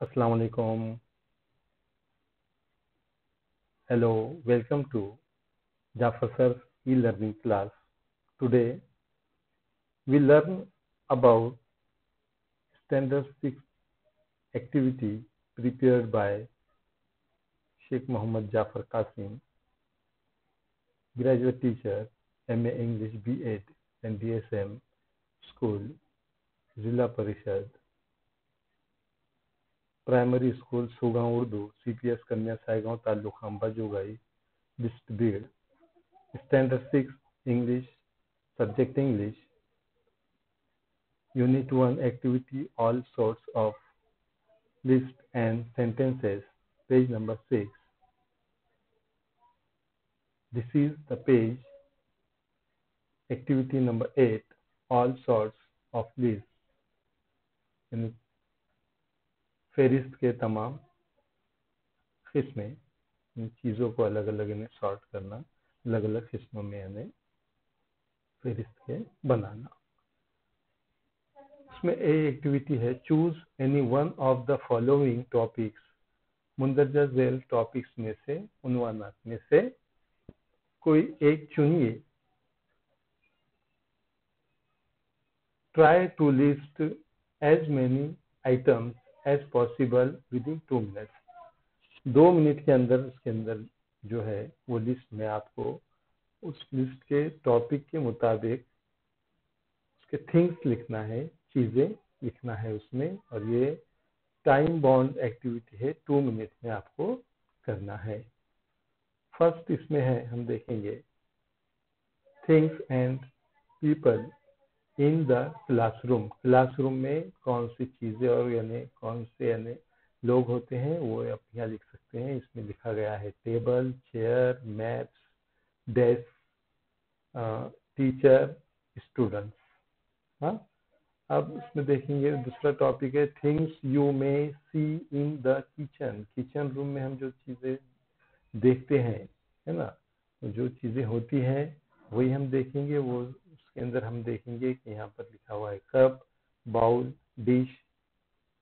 Assalamu alaikum. Hello, welcome to Jafar Sir's e-learning class. Today we learn about Standard 6 activity prepared by Sheikh Muhammad Jafar Qasim, graduate teacher, MA English B.Ed and DSM School, Zilla Parishad, Primary School, Sugaon Urdu, CPS Kanya Saigaon Taluk Hamba Jogai, District Bid. Standard 6 English, Subject English, Unit 1 Activity All Sorts of Lists and Sentences, page number 6. This is the page, activity number 8, All Sorts of Lists. यानी फेरिस्त के तमाम किस्में, इन चीज़ों को अलग अलग इन्हें sort करना, अलग अलग किस्मों में इन्हें फेरिस्त के बनाना. इसमें एक एक्टिविटी है, choose any one of the following topics. मुंदरजा झेल टॉपिक्स में से, उन्वानात में से कोई एक चुनिए. Try to list as many items as possible with in 2 minutes. 2 minute के अंदर उसके अंदर जो है वो लिस्ट में आपको उस लिस्ट के टॉपिक के मुताबिक उसके थिंग्स लिखना है, चीजें लिखना है उसमें, और ये टाइम बाउंड एक्टिविटी है, 2 मिनट में आपको करना है. फर्स्ट इसमें है, हम देखेंगे things and people in the classroom. Classroom में कौन सी चीजें और यानी कौन से यानी लोग होते हैं वो आप यहाँ लिख सकते हैं. इसमें लिखा गया है table, chair, maps, desk, teacher, students. हाँ, अब इसमें देखेंगे दूसरा टॉपिक है things you may see in the kitchen. Kitchen room में हम जो चीजें देखते हैं, है ना, जो चीजें होती हैं वही हम देखेंगे. वो उसके अंदर हम देखेंगे कि यहाँ पर लिखा हुआ है cup, bowl, dish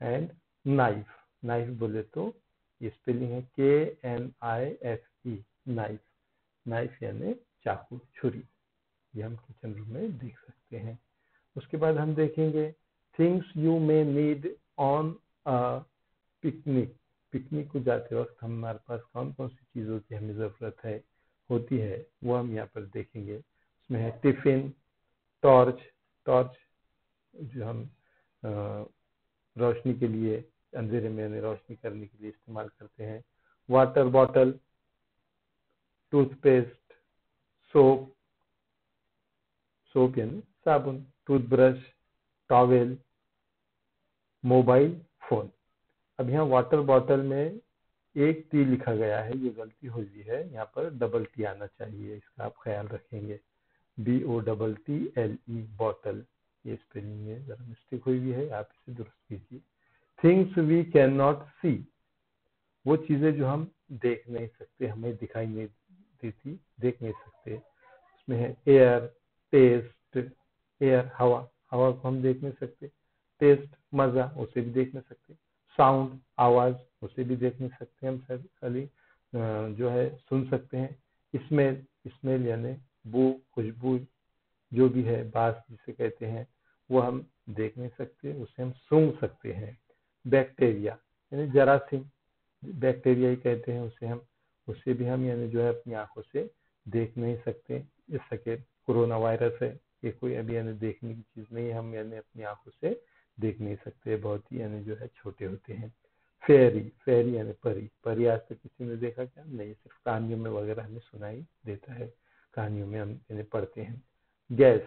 and knife. Knife बोले तो ये स्पेलिंग है KNIFE, नाइफ. नाइफ यानी चाकू, छुरी. ये हम किचन रूम में देख सकते हैं. उसके बाद हम देखेंगे things you may need on a picnic. Picnic को जाते वक्त हमारे पास कौन कौन सी चीज़ों की हमें ज़रूरत है होती है वो हम यहाँ पर देखेंगे. उसमें है टिफिन, टॉर्च. टॉर्च जो हम रोशनी के लिए, अंधेरे में रोशनी करने के लिए इस्तेमाल करते हैं. Water bottle, toothpaste, soap, soap यानी साबुन, टूथब्रश, टॉवेल, मोबाइल फोन. अब यहाँ वाटर बॉटल में एक टी लिखा गया है, ये गलती हुई है, यहाँ पर डबल टी आना चाहिए, इसका आप ख्याल रखेंगे. BOTTLE बॉटल, ये स्पेलिंग में जरा मिस्टेक हुई है, आप इसे दुरुस्त कीजिए. थिंग्स वी कैन नॉट सी, वो चीजें जो हम देख नहीं सकते, हमें दिखाई नहीं देती, देख नहीं सकते. उसमें है एयर, टेस्ट. एयर हवा, हवा को हम देख नहीं सकते. टेस्ट मजा, उसे भी देख नहीं सकते. साउंड आवाज, उसे भी देख नहीं सकते हम, सब खाली जो है सुन सकते हैं. स्मेल, स्मेल यानी बू, खुशबू जो भी है, बास जिसे कहते हैं, वो हम देख नहीं सकते, उसे हम सूंघ सकते हैं. बैक्टीरिया यानी जरासीम, बैक्टीरिया ही कहते हैं उसे हम, उससे भी हम यानी जो है अपनी आंखों से देख नहीं सकते. इस सके कोरोना वायरस है, ये कोई अभी यानी देखने की चीज नहीं है, हम यानी अपनी आंखों से देख नहीं सकते, बहुत ही यानी जो है छोटे होते हैं. फेरी, फेरी यानी परी. परी आज तक किसी ने देखा क्या? नहीं, सिर्फ कहानियों में वगैरह हमें सुनाई देता है, कहानियों में हम इन्हें पढ़ते हैं. गैस,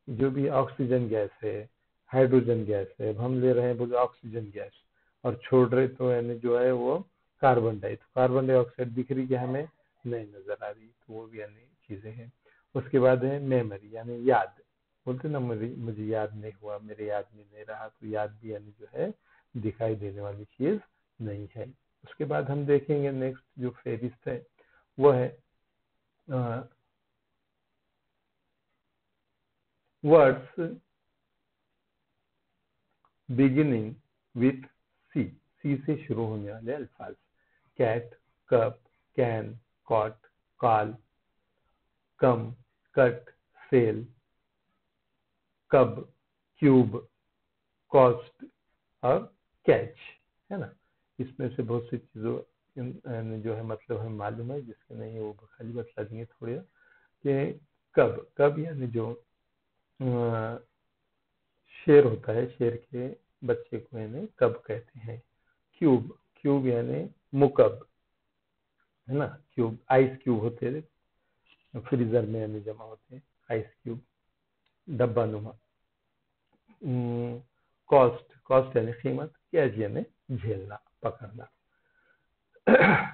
जो भी ऑक्सीजन गैस है, हाइड्रोजन गैस है, अब हम ले रहे हैं बोले ऑक्सीजन गैस और छोड़ रहे तो यानी जो है वो कार्बन डाइऑक्साइड दिख रही है, हमें नहीं नजर आ रही, तो वो भी यानी चीजें हैं. उसके बाद है मेमोरी यानी याद. बोलते ना मुझे याद नहीं हुआ, मेरे याद में नहीं रहा, तो याद भी यानी जो है दिखाई देने वाली चीज नहीं है. उसके बाद हम देखेंगे नेक्स्ट जो फेरिस्त है वो है words beginning with C. C से शुरू होने वाले अल्फाज, cat, cup, can, cot, call, come, cut, cell, cub, cube, cost और कैच, है ना। इसमें से बहुत सी चीजों जो है मतलब हमें मालूम है, जिसके नहीं वो खाली बतला देंगे थोड़े कि कब, कब यानी जो शेर होता है, शेर के बच्चे को यानी कब कहते हैं। क्यूब, क्यूब यानी मुकब, है ना। क्यूब आइस क्यूब होते हैं फ्रीजर में यानी जमा होते हैं, आइस क्यूब, डब्बा नुमा। कॉस्ट, कॉस्ट यानी कीमत, कैच यानी झेलना, पकड़ना।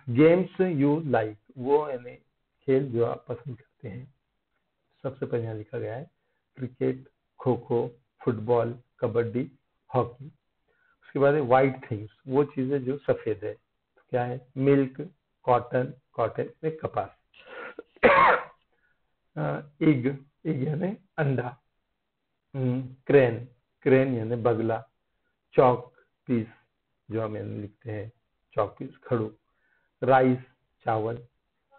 गेम्स यू लाइक, वो यानी खेल जो आप पसंद करते हैं। सबसे पहले यहाँ लिखा गया है cricket, kho kho, football, kabaddi, hockey. उसके बाद है व्हाइट थिंग्स, वो चीजें जो सफेद है, तो क्या है, मिल्क, कॉटन, कॉटन में कपास। इग, इग यानी अंडा। क्रेन, क्रेन यानी बगला। चौक पीस, जो हम यानी लिखते हैं चौक पीस, खड़ू। राइस, चावल।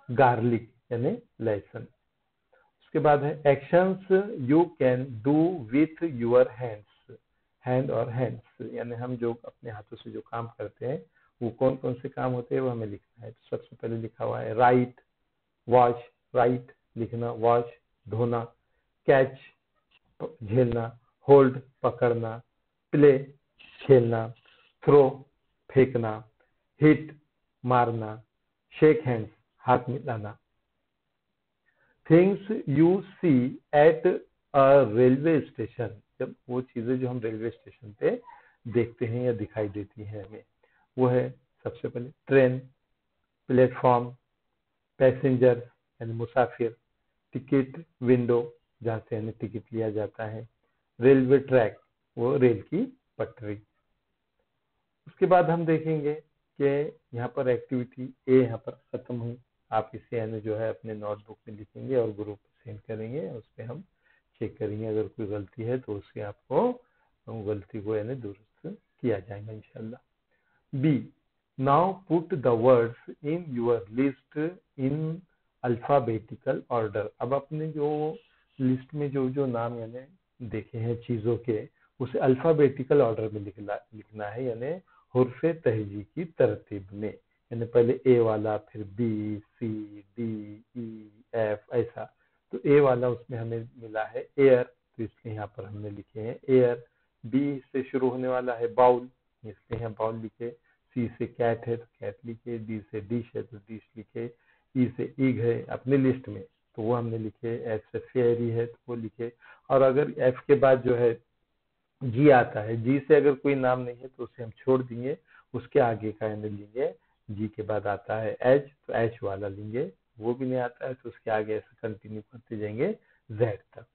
गार्लिक यानी लहसुन। उसके बाद है actions you can do with your hands, hand और हैंड्स यानी हम जो अपने हाथों से जो काम करते हैं वो कौन कौन से काम होते हैं वो हमें लिखना है। तो सबसे पहले लिखा हुआ है राइट, वॉश, राइट लिखना, वॉश धोना, कैच झेलना, होल्ड पकड़ना, प्ले खेलना, थ्रो फेंकना, हिट मारना, शेक हैंड्स हाथ मिलाना। Things you see at a railway station, जब वो चीजें जो हम रेलवे स्टेशन पे देखते हैं या दिखाई देती हैं हमें, वो है सबसे पहले ट्रेन, प्लेटफॉर्म, पैसेंजर यानी मुसाफिर, टिकट विंडो जहाँ से हमें टिकट लिया जाता है, रेलवे ट्रैक वो रेल की पटरी। उसके बाद हम देखेंगे कि यहाँ पर एक्टिविटी ए यहाँ पर खत्म हुई। आप इसे यानी जो है अपने नोटबुक में लिखेंगे और ग्रुप सेंड करेंगे, उस पर हम चेक करेंगे, अगर कोई गलती है तो उससे आपको गलती को यानी दुरुस्त किया जाएगा इंशाल्लाह। B, now put the words in your list in alphabetical order. अब अपने जो लिस्ट में जो जो नाम यानी देखे हैं चीजों के, उसे अल्फाबेटिकल ऑर्डर में लिखना है, यानी हुर्फे तहजी की तरतीब में, यानी पहले ए वाला, फिर बी, सी, डी, ई, एफ, ऐसा। तो ए वाला उसमें हमें मिला है एयर, तो इसलिए यहाँ पर हमने लिखे हैं एयर। बी से शुरू होने वाला है बाउल, इसलिए यहाँ बाउल लिखे। सी से कैट है तो कैट लिखे। डी से डिश है तो डिश लिखे। ई से ईग है अपनी लिस्ट में तो वो हमने लिखे। एफ से फेयरी है तो वो लिखे। और अगर एफ के बाद जो है जी आता है, जी से अगर कोई नाम नहीं है तो उसे हम छोड़ देंगे, उसके आगे का यानी लेंगे। जी के बाद आता है एच तो एच वाला लेंगे, वो भी नहीं आता है तो उसके आगे ऐसे कंटिन्यू करते जाएंगे जेड तक।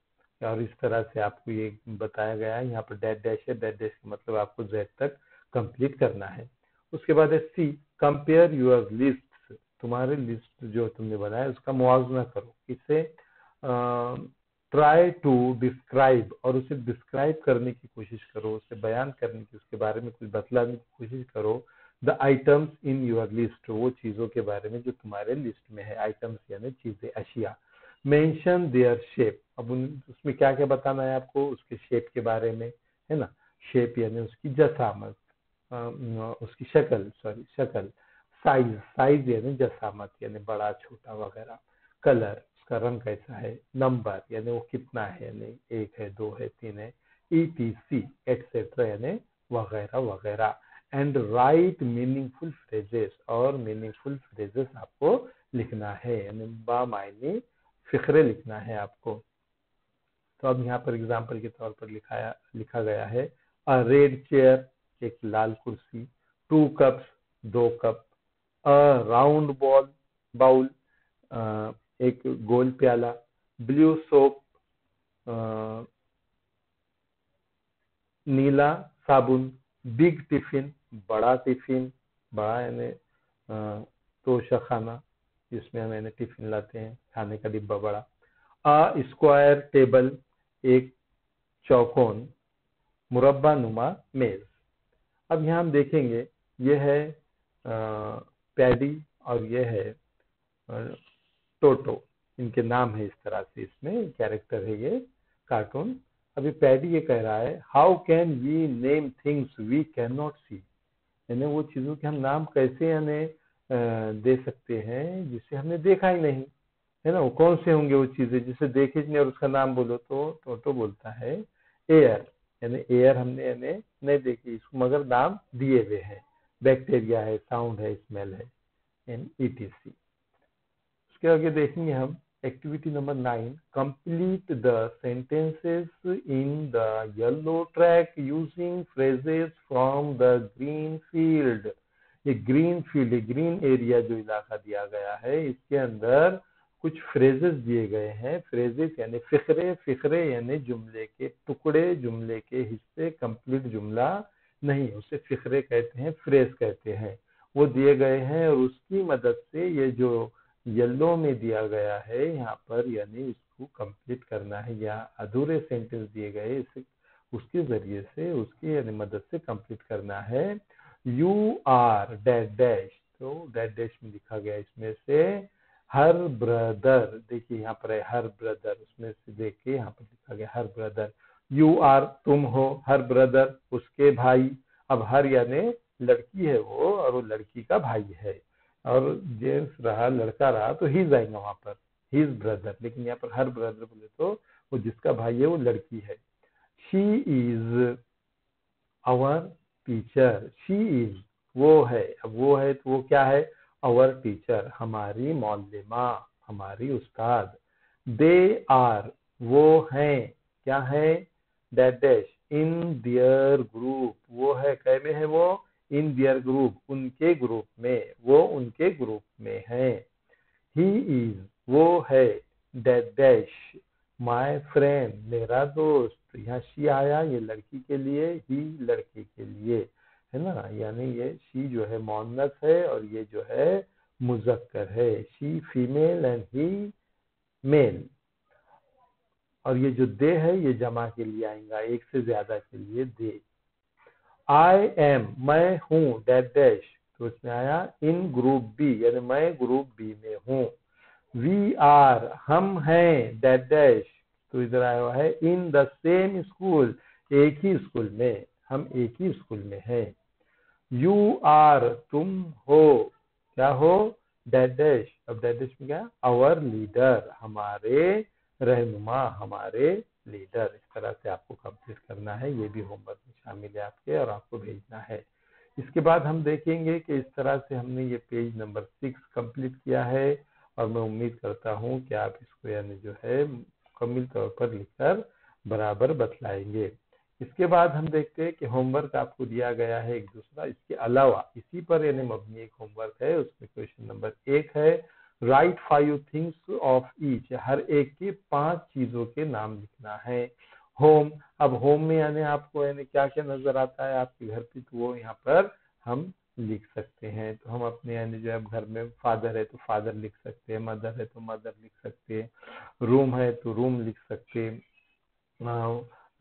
और इस तरह से आपको ये बताया गया है। यहाँ पर डैश डैश है, डैश डैश का मतलब आपको जेड तक कंप्लीट करना है। उसके बाद है सी, कंपेयर योर लिस्ट, तुम्हारे लिस्ट जो तुमने बनाया उसका मुआवजा करो। इससे ट्राई टू डिस्क्राइब, और उसे डिस्क्राइब करने की कोशिश करो, उसे बयान करने की, उसके बारे में कुछ बतलाने की कोशिश करो। The items in your list, वो चीजों के बारे में जो तुम्हारे लिस्ट में है। आइटम्स यानी चीजें, अशिया। मेंशन देयर शेप, अब उसमें क्या क्या बताना है आपको, उसके शेप के बारे में, है ना। शेप यानी उसकी जसामत, उसकी शक्ल, सॉरी शक्ल। साइज, साइज यानी जसामत यानी बड़ा छोटा वगैरह। कलर, उसका रंग कैसा है। नंबर यानी वो कितना है, यानी 1 है, 2 है, 3 है। ETC एक्सेट्रा यानी वगैरह वगैरह। एंड राइट मीनिंगफुल फ्रेजेस, और मीनिंगफुल फ्रेजेस आपको लिखना है, यानी बामायने फिक्रे लिखना है आपको। तो अब यहाँ पर एग्जाम्पल के तौर पर लिखा गया है अ रेड चेयर, एक लाल कुर्सी। 2 cups, 2 cup. A round bowl, एक गोल प्याला। ब्लू सोप, नीला साबुन। बिग टिफिन, बड़ा टिफिन, बड़ा यानी तोशा खाना जिसमें हम यानी टिफिन लाते हैं, खाने का डिब्बा बड़ा। अ स्क्वायर टेबल, एक चौकोन मुरब्बा नुमा मेज। अब यहाँ हम देखेंगे ये है पैडी और ये है टोटो। इनके नाम है इस तरह से, इसमें कैरेक्टर है ये कार्टून। अभी पैडी ये कह रहा है, how can we name things we can not see, यानी वो चीजों के हम नाम कैसे यानी दे सकते हैं जिसे हमने देखा ही नहीं, है ना। वो कौन से होंगे वो चीजें जिसे देखे नहीं और उसका नाम बोलो, तो टोटो बोलता है एयर, यानी एयर हमने यानी नहीं देखी इसको मगर नाम दिए हुए हैं, बैक्टीरिया है, साउंड है, स्मेल है, एंड ईटीसी। उसके आगे देखेंगे हम activity number 9, complete the sentences in the yellow track using phrases from the green field. ये ग्रीन फील्ड, ग्रीन एरिया जो इलाका दिया गया है, इसके अंदर कुछ फ्रेजेस दिए गए हैं। फ्रेजेस यानी फिक्रे, फिक्रे यानी जुमले के टुकड़े, जुमले के हिस्से, कंप्लीट जुमला नहीं, उसे फिक्रे कहते हैं, फ्रेज कहते हैं। वो दिए गए हैं और उसकी मदद से ये जो येलो में दिया गया है यहाँ पर, यानी इसको कंप्लीट करना है, या अधूरे सेंटेंस दिए गए इसे उसके जरिए से, उसकी यानी मदद से कंप्लीट करना है। यू आर डैश डैश, तो डैश डैश में लिखा गया इसमें से हर ब्रदर, देखिए यहाँ पर है हर ब्रदर, उसमें से देख के यहाँ पर लिखा गया हर ब्रदर। यू आर तुम हो, हर ब्रदर उसके भाई। अब हर यानी लड़की है वो और वो लड़की का भाई है, और जेंट्स रहा, लड़का रहा तो ही जाएगा वहां पर, हिज ब्रदर। लेकिन यहाँ पर हर ब्रदर बोले तो वो जिसका भाई है वो लड़की है। She is our teacher, she is वो है, अब वो है तो वो क्या है, आवर टीचर हमारी मौलिमा, हमारी उस्ताद। दे आर वो हैं, क्या है, dash dash in their group, वो है कै में है वो, इन दियर ग्रुप उनके ग्रुप में, वो उनके ग्रुप में है। ही इज वो है, डैश डैश माय फ्रेंड मेरा दोस्त। यहाँ शी आया ये लड़की के लिए, ही लड़के के लिए, है ना। यानी ये शी जो है मोनस है और ये जो है मुजक्कर है, she female and he male. और ये जो दे है ये जमा के लिए आएगा, एक से ज्यादा के लिए दे। आई एम मैं हूँ, डैश डैश, तो इसमें आया इन ग्रुप बी, यानी मैं ग्रुप बी में हूँ। वी आर हम हैं, डैश डैश, तो इधर आया हुआ है इन द सेम स्कूल, एक ही स्कूल में, हम एक ही स्कूल में हैं। यू आर तुम हो, क्या हो, डैश डैश, अब डैश डैश में क्या, आवर लीडर हमारे रहनुमा, हमारे लीडर। इस तरह से आपको कंप्लीट करना है, ये भी होमवर्क में शामिल है आपके और आपको भेजना है। इसके बाद हम देखेंगे कि इस तरह से हमने ये पेज नंबर 6 कंप्लीट किया है, और मैं उम्मीद करता हूँ कि आप इसको यानी जो है मुकम्मल तौर पर लिखकर बराबर बतलाएंगे। इसके बाद हम देखते हैं कि होमवर्क आपको दिया गया है एक दूसरा, इसके अलावा इसी पर यानी मबनी एक होमवर्क है, उसमें क्वेश्चन नंबर 1 है, राइट 5 थिंग्स ऑफ ईच, हर एक की 5 चीजों के नाम लिखना है। होम, अब होम में यानी आपको यानी क्या क्या नजर आता है आपके घर पे, तो वो यहाँ पर हम लिख सकते हैं। तो हम अपने यानी जो है घर में फादर है तो फादर लिख सकते हैं, मदर है तो मदर लिख सकते हैं, रूम है तो रूम लिख सकते हैं,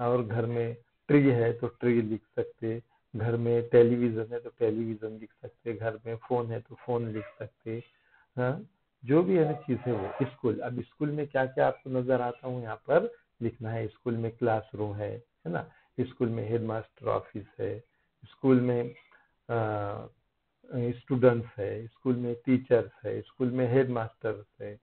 और घर में ट्री है तो ट्री लिख सकते, घर में टेलीविजन है तो टेलीविजन लिख सकते, घर में फोन है तो फोन लिख सकते। हाँ, जो भी है ना चीज है वो। स्कूल, अब स्कूल में क्या क्या आपको नजर आता हूँ यहाँ पर लिखना है। स्कूल में क्लासरूम है ना, स्कूल में हेडमास्टर ऑफिस है, स्कूल में स्टूडेंट्स है, स्कूल में टीचर्स है, स्कूल में हेडमास्टर्स है,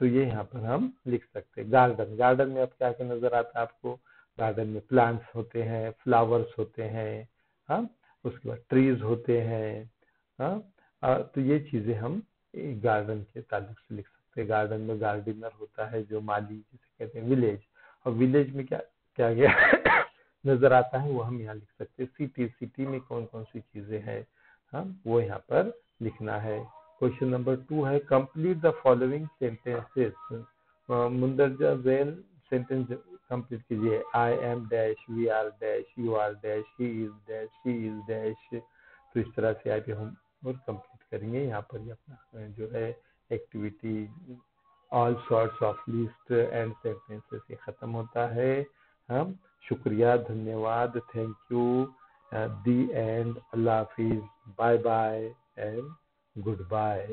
तो ये यहाँ पर हम लिख सकते हैं। गार्डन, गार्डन में अब क्या क्या नजर आता है आपको, गार्डन में प्लांट्स होते हैं, फ्लावर्स होते हैं, हाँ, उसके बाद ट्रीज होते हैं, हाँ, तो ये चीजें हम गार्डन के ताल्लुक से लिख सकते हैं। गार्डन में गार्डनर होता है जो माली जिसे कहते हैं, विलेज, और विलेज में क्या क्या क्या नजर आता है वो हम यहाँ लिख सकते हैं। सिटी, सिटी में कौन कौन सी चीजें हैं, हाँ, वो यहाँ पर लिखना है। क्वेश्चन नंबर 2 है, कंप्लीट द फॉलोइंग सेंटेंसेस, मुंदरजा झेल सेंटेंस कंप्लीट कीजिए। I am dash, we are dash, you are dash, he is dash, she is dash. तो इस तरह से आप हम और कंप्लीट करेंगे। यहाँ पर ये अपना जो है activity all sorts of list and sentences ये खत्म होता है। हम शुक्रिया, धन्यवाद, थैंक यू, दी एंड, अल्लाह हाफिज, bye bye and good bye.